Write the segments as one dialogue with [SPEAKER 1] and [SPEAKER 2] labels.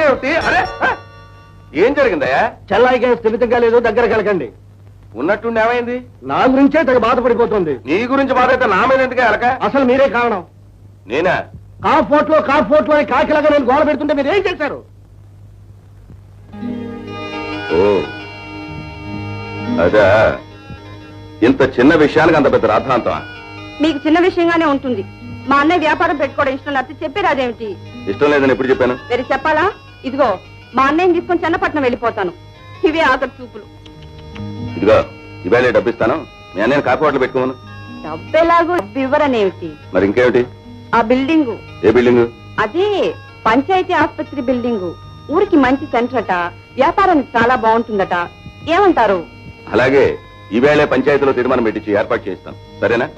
[SPEAKER 1] ఏమిటి? అరే ఏం జరిగిందయ్యా?
[SPEAKER 2] చెల్లాయికి స్థిమితంగా లేదు, దగ్గరకు వెళ్ళకండి.
[SPEAKER 1] ఉన్నట్టుండి ఏమైంది?
[SPEAKER 2] నా గురించే తెగ బాధపడిపోతుంది.
[SPEAKER 1] నీ గురించి బాధ అయితే నా మీద ఎందుకు ఎలక?
[SPEAKER 2] అసలు మీరే కారణం.
[SPEAKER 1] నేనా?
[SPEAKER 2] కాఫోట్లో అని కాకిలాగా నేను గోడ పెడుతుంటే మీరు ఏం చేశారు?
[SPEAKER 1] ఓ అదా, ఇంత చిన్న విషయానికి అంత పెద్ద రాద్ధాంతమా?
[SPEAKER 3] మీకు చిన్న విషయంగానే ఉంటుంది. మా అన్నయ్య వ్యాపారం పెట్టుకోవడం ఇష్టం లేకపోతే చెప్పేది అదేమిటి?
[SPEAKER 1] ఇష్టం లేదని ఎప్పుడు చెప్పాను?
[SPEAKER 3] మీరు చెప్పాలా? ఇదిగో మా అన్నయ్యని తీసుకొని చెన్నపట్నం వెళ్ళిపోతాను. ఇవే ఆఖరి చూపులు.
[SPEAKER 1] ఇదిగో ఇవాళ డబ్బిస్తాను, మీ అన్నయ్య కాఫీ హోటల్ పెట్టుకోమను.
[SPEAKER 3] డబ్బెలాగో వివరనేమిటి?
[SPEAKER 1] మరి ఇంకేమిటి?
[SPEAKER 3] ఆ బిల్డింగు.
[SPEAKER 1] ఏ బిల్డింగు?
[SPEAKER 3] అదే పంచాయతీ ఆసుపత్రి బిల్డింగు. ఊరికి మంచి సెంటర్ అట, వ్యాపారానికి చాలా బాగుంటుందట. ఏమంటారు?
[SPEAKER 1] అలాగే ఈవేళ పంచాయతీలో తీర్మానం పెట్టించి ఏర్పాటు చేస్తాం, సరేనా?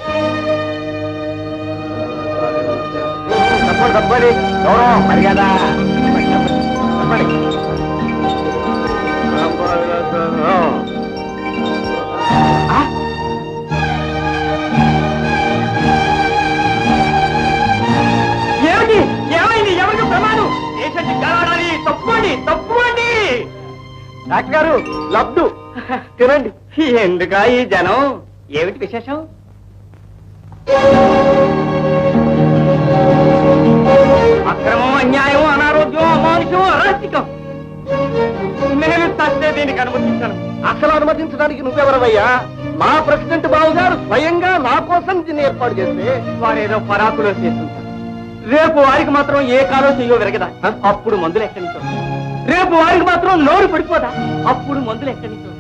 [SPEAKER 2] ఏమిటి? ఏమైంది? ఎవరికి ప్రమాదం? తప్పుకోండి, తప్పుకోండి. డాక్టర్ గారు, లబ్దు తినండి. ఎందుకా ఈ జనం? ఏమిటి విశేషం? అక్రమం, అన్యాయం, అనారోగ్యం, అమానుషం, అరాచకం. నేను సత్తే దీనికి అనుమతించాను. అసలు అనుమతించడానికి నువ్వెవరవయ్యా? మా ప్రెసిడెంట్ బాబు గారు స్వయంగా నా కోసం దీన్ని ఏర్పాటు చేస్తే వారేదో పరాకులో చేస్తుంటారు. రేపు వారికి మాత్రం ఏ కాలో చెయ్యో విరగదా? అప్పుడు మందులు ఎక్కడి నుంచో. రేపు వారికి మాత్రం నోరు పడిపోదా? అప్పుడు మందులు ఎక్కడి నుంచో.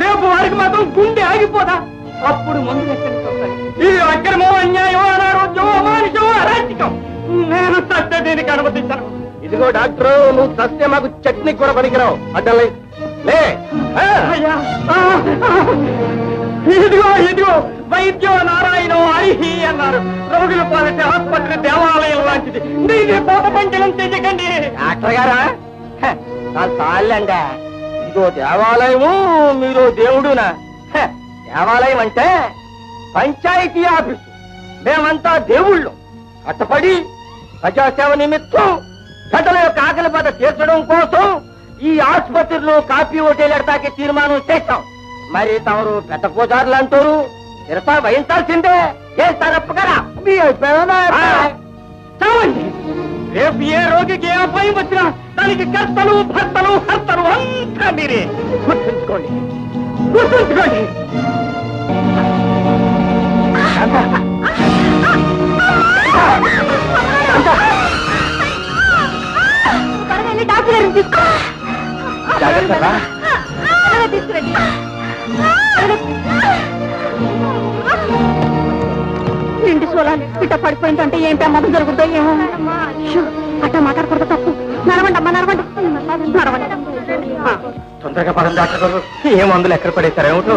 [SPEAKER 2] రేపు వారికి మాత్రం గుండె ఆగిపోదా? అప్పుడు మందులు ఎక్కడి నుంచి వస్తాయి? ఇది అక్రమం, అన్యాయం, అనారోగ్యం, అమానుషం, అరాచకం. నేను సత్య దీనికి అనుమతించాను. ఇదిగో డాక్టర్, నువ్వు సత్య మాకు చట్నీ కూడా పనికిరావు. అడ్డలే లే. ఇదిగో ఇదిగో వైద్యో నారాయణ హరిహి అన్నారు. రోగుల పాలటి ఆసుపత్రి దేవాలయం లాంటిది. దీన్ని పోత పంచలం చెయ్యకండి. డాక్టర్ గారా, చాలండి. ఇదిగో దేవాలయము, మీరు దేవుడునా? దేవాలయం అంటే పంచాయతీ ఆఫీసు. మేమంతా దేవుళ్ళు. కట్టపడి ప్రజాసేవ నిమిత్తం ప్రజల యొక్క ఆకలి బాధ తీర్చడం కోసం ఈ ఆసుపత్రిలో కాఫీ హోటల్ ఎడతాకి తీర్మానం చేశాం. మరి తమరు పెద్ద పూజారులు అంటారు, నిరసన వహించాల్సిందే. చేస్తారప్పగరా? మీ చావండి. రేపు ఏ రోగికి ఏ అపాయం వచ్చినా దానికి కర్తలు, భర్తలు, హర్తలు అంతా మీరే. గుర్తుంచుకోండి, గుర్తుంచుకోండి.
[SPEAKER 3] డాక్టర్ గారిని తీసుకో. తీసుకురండి. ఇంటి సోలాలు ఇట్ట పడిపోయిందంటే ఏం ప్రమాదం జరుగుతుందో ఏమో. అట్లా మాట్లాడకూడదు, తప్పు. నడవండి అమ్మా, నడవండి, నడవండి.
[SPEAKER 2] తొందరగా పదం డాక్టర్ గారు. ఏ మందులు ఎక్కడ పడేశారు ఏమిటో.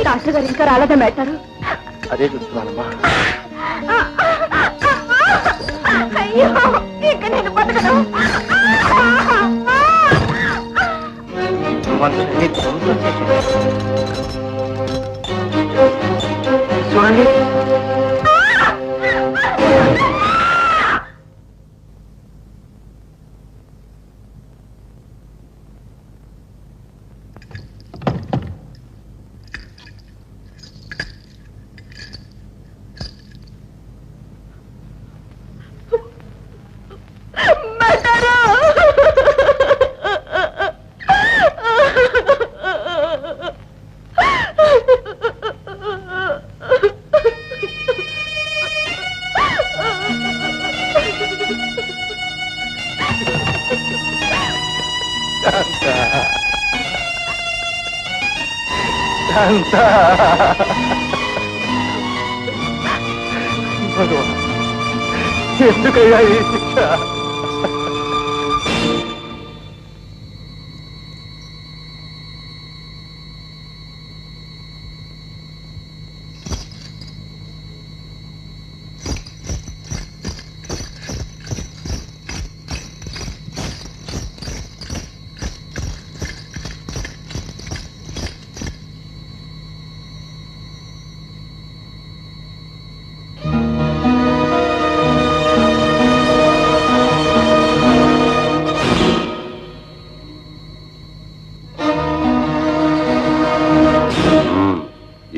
[SPEAKER 3] డాక్టర్ గారు ఇంకా రాలేదా పెట్టారు?
[SPEAKER 2] అదే చూస్తున్నానమ్మా.
[SPEAKER 3] అయ్యో, ఇక నేను బతకను.
[SPEAKER 2] చూడండి, ఎందుకయ్యా ఈ శిక్ష?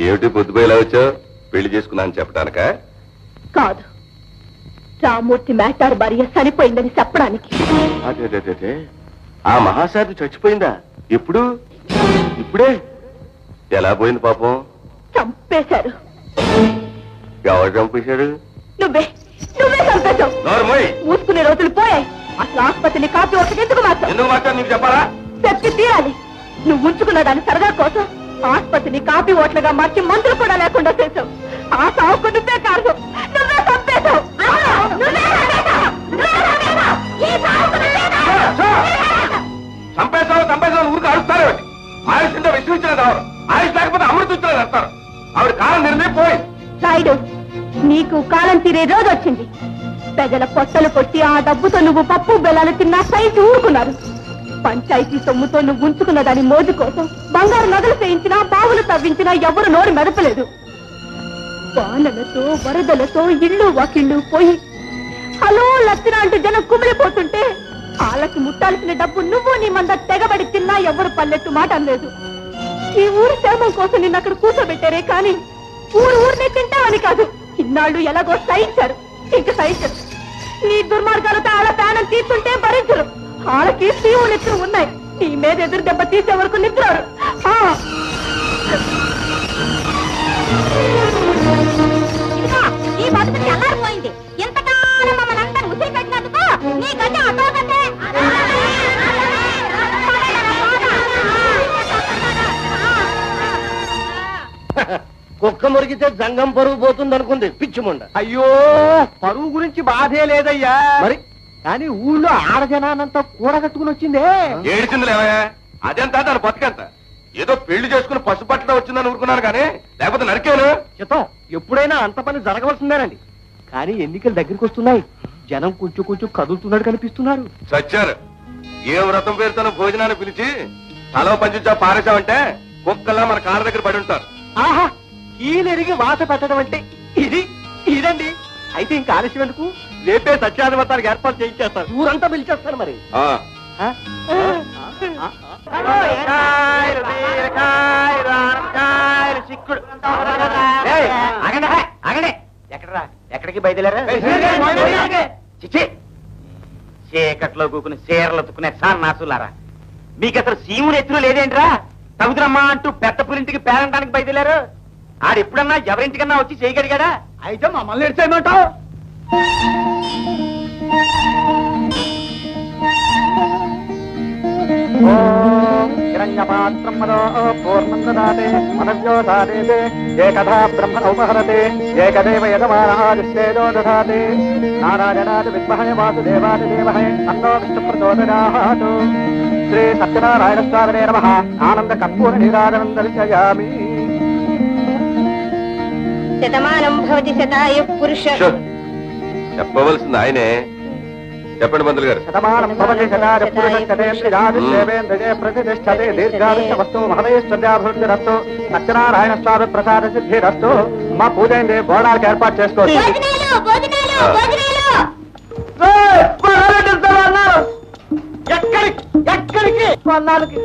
[SPEAKER 1] ఏమిటి పొద్దుపోయేలా వచ్చావు? పెళ్లి చేసుకున్నాను చెప్పడానిక?
[SPEAKER 3] కాదు, రామూర్తి మేటార్ భార్య చనిపోయిందని చెప్పడానికి.
[SPEAKER 1] అదే ఆ మహాసారి చచ్చిపోయిందా? ఎప్పుడు? ఇప్పుడే? ఎలా పోయింది పాపం?
[SPEAKER 3] చంపేశారు.
[SPEAKER 1] ఎవరు చంపేశాడు?
[SPEAKER 3] నువ్వే చంపేశావు. మూసుకునే రోజులు పోయాయి. అసలు ఆసుపత్రిని కాపీ ఒకటి ఎందుకు మాత్రం
[SPEAKER 1] నీకు చెప్పాలా?
[SPEAKER 3] చెప్పి తీరాలి. నువ్వు ఉంచుకున్న దాని సరదా కోసం ఆసుపత్రిని కాపీ ఓట్లుగా మార్చి మందులు కూడా లేకుండా చేశావు. ఆ సావుకు నువ్వే కారణం. నువ్వే చంపేశావు.
[SPEAKER 1] చంపేశావు ఊరికి అడుగుతారు. ఆయుష్ ఉంటే విషయం ఇచ్చినది ఎవరు? ఆయుష్ లేకపోతే అమృతం ఇచ్చినది వేస్తారు. ఆవిడ కాలం నిర్ణయం పోయింది.
[SPEAKER 3] రాయుడు, నీకు కాలం తీరే రోజు వచ్చింది. ప్రజల పొట్టలు కొట్టి ఆ డబ్బుతో నువ్వు పప్పు బెల్లాలు తిన్నా సైజు ఊరుకున్నారు. పంచాయతీ సొమ్ముతో నువ్వు ఉంచుకున్న దాని మోజు కోసం బంగారు నగలు చేయించినా బావులు తవ్వించినా ఎవరు నోరు మెదపలేదు. వానలతో వరదలతో ఇళ్ళు వాకిళ్ళు పోయి హలో లక్షణ అంటూ జనం కుమిలిపోతుంటే వాళ్ళకి ముట్టాల్సిన డబ్బు నువ్వు నీ మంద తెగబడి తిన్నా ఎవరు పల్లెట్టు మాట అనలేదు. ఈ ఊరి క్షేమం కోసం నిన్ను అక్కడ కూర్చోబెట్టారే కానీ ఊరినే తింటావని కాదు. ఇన్నాళ్ళు ఎలాగో సహించారు, ఇంక సహించరు. నీ దుర్మార్గాలతో వాళ్ళ ప్రాణం తీస్తుంటే భరించరు. వాళ్ళకి శివులు నిద్ర ఉన్నాయి. నీ మీద ఎదురు దెబ్బ తీసే వరకు నిద్రారు. ఈ బతుకు చల్లారిపోయింది. ఎంతకాలం మమ్మల్ని అందరూ ఉసిరి పెట్టినందుకు నీ గడ్డ అటోగతే.
[SPEAKER 2] కుక్క మురిగితే జంగం పరుగు పోతుంది అనుకుంది పిచ్చిముండ. అయ్యో, పరువు గురించి బాధే లేదయ్యా. మరి కానీ ఊళ్ళో ఆడజనానంతా కూడగట్టుకుని వచ్చిందే.
[SPEAKER 1] ఏడిచింది లేవయా? అదంతా దాని బతికంత. ఏదో పెళ్లి చేసుకుని పసుపట్టడం వచ్చిందని ఊరుకున్నాను కానీ లేకపోతే నరికేను.
[SPEAKER 2] చిత్తం, ఎప్పుడైనా అంత పని జరగవలసిందేనండి. కానీ ఎన్నికలు దగ్గరికి వస్తున్నాయి. జనం కొంచెం కదులుతున్నాడు కనిపిస్తున్నారు.
[SPEAKER 1] చచ్చారు. ఏ వ్రతం పేరుతో భోజనాన్ని పిలిచి తలో పంచుచా పారేశామంటే కుక్కల్లా మన కాళ్ళ దగ్గర పడి ఉంటారు.
[SPEAKER 2] ఆహా, కీలెరిగి వాత పెట్టడం అంటే ఇదండి. అయితే ఇంకా ఆలస్యం ఎందుకు? రేపే సత్యాధిపతానికి ఏర్పాటు చేయించేస్తారు. ఊరంతా పిలిచేస్తారు. మరి
[SPEAKER 4] ఎక్కడికి బయలుదేరా? చీకట్లో కూకుని చీరలు తుక్కునే సాన్నాసులారా, మీకు అసలు సీములు ఎత్తులు లేదేంట్రా? తగుదరమ్మా అంటూ పెద్ద పులింటికి పేరంటానికి బయలుదేరారు. ఆడెప్పుడన్నా ఎవరింటికన్నా వచ్చి చేయగలిగాడా?
[SPEAKER 2] అయితే మమ్మల్ని ఎడిచేయమంటావు? హిరణ్యపాత్రం మదో పూర్ణం దదాతే మనవ్యోధాతే ఏకథా బ్రహ్మణ ఉపహరతే ఏకదేవ యజమానాదిశ్చేదో దదాతే నారాయణాది విద్మహే వాసుదేవాది ధీమహి తన్నో విష్ణు ప్రచోదయాత్. శ్రీ సత్యనారాయణ స్వామినే నమః. ఆనంద కర్పూర నీరాజనం దర్శయామి.
[SPEAKER 3] శతమానం భవతి శతాయు పురుష.
[SPEAKER 1] చెప్పవలసింది ఆయనే. చెప్పండి మంత్రులు గారు.
[SPEAKER 2] శతమానం భవతి శతాయు పురుషేంద్రియ ప్రతిష్టతే దీర్ఘాయుష్య వస్తు మహదైశ్వర్యాభివృద్ధిరస్తు. సత్యనారాయణ స్వామి ప్రసాద సిద్ధిరస్తు. మా పూజ అయింది, బోనాలకు ఏర్పాటు చేసుకోవచ్చు. ఎక్కడికి కొన్నాళ్ళకి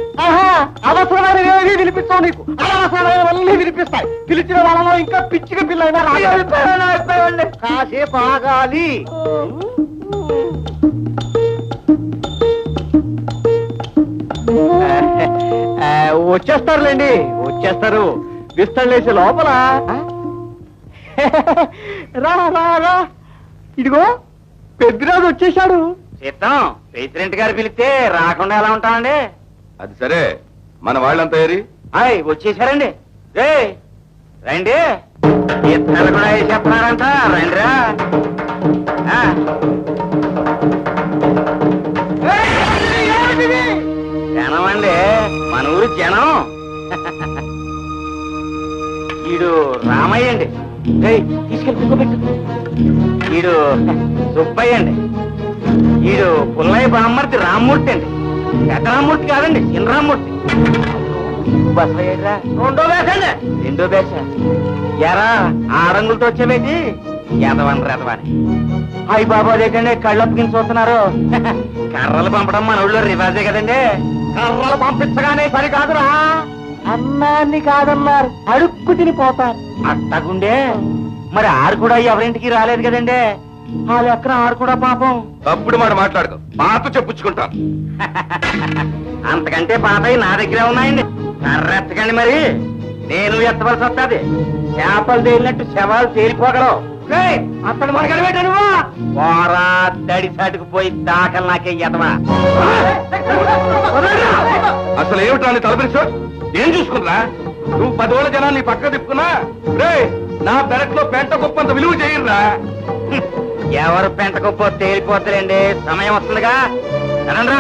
[SPEAKER 2] అవసరమైనవి వినిపిస్తావు. నీకు అనవసరమైనవన్నీ వినిపిస్తాయి. పిలిచిన వాళ్ళలో ఇంకా పిచ్చిగా పిల్లైనా రావాలి. కాసేపు ఆగాలి. వచ్చేస్తారులేండి, వచ్చేస్తారు. విస్తళ్ళేసి లోపల రా రా రా. ఇదిగో పెద్దిరాజు వచ్చేసాడు.
[SPEAKER 4] చిత్తం, ప్రెసిడెంట్ గారు పిలిస్తే రాకుండా ఎలా ఉంటామండి?
[SPEAKER 1] అది సరే, మన వాళ్ళంతా ఏరి?
[SPEAKER 4] వచ్చేసారండి. రండి, ఇద్దరు కూడా చెప్పారంట. రండిరా. జనం ఈడు రామయ్య అండి. ఏయ్, తీసుకెళ్ళి కూర్చోబెట్టు. ఈడు సుబ్బయ్య అండి. ఈడు పుల్లయ్య బామ్మర్తి రామ్మూర్తి అండి. పెద్ద రామ్మూర్తి కాదండి, చిన్న రామ్మూర్తి. బసవయ్యరా రెండో బేసండి. రెండో బేస ఎరా ఆరంగులతో వచ్చేవేటి ఎదవనరు ఎదవాని. అయ్యి బాబు అదేటండి కళ్ళప్పకిని చూస్తున్నారు. కర్రలు పంపడం మన ఊళ్ళో రివాజే కదండి. కర్రలు పంపించగానే సరి కాదురా, అన్నాన్ని కాదన్నారు అడుక్కు తినిపోతారు. అట్టగుండే మరి ఆరు కూడా ఎవరింటికి రాలేదు కదండి. ఆ లెక్కన ఆరు కూడా పాపం.
[SPEAKER 1] తప్పుడు మాట మాట్లాడుకో, పాత చెప్పుచ్చుకుంటాను.
[SPEAKER 4] అంతకంటే పాతవి నా దగ్గరే ఉన్నాయండి. కర్రెత్తకండి మరి, నేను ఎత్తవలసి వస్తుంది. చేపలు తేలినట్టు శవాలు తేలిపోగలవు. అతడు మనగడబెట్టాను పోరా, దడిసాటుకు పోయి దాఖలు నాకే ఎదవా.
[SPEAKER 1] అసలు ఏమిటా నీ తలపిరిచో? ఏం చూసుకున్నా నువ్వు 10 రోజుల జనాన్ని పక్క తిప్పుకున్నా రే, నా పెరట్లో పెంట గొప్పంత విలువ చేయరురా.
[SPEAKER 4] ఎవరు పెంటకపోతే తేలిపోతారండి, సమయం వస్తుందిగా. రా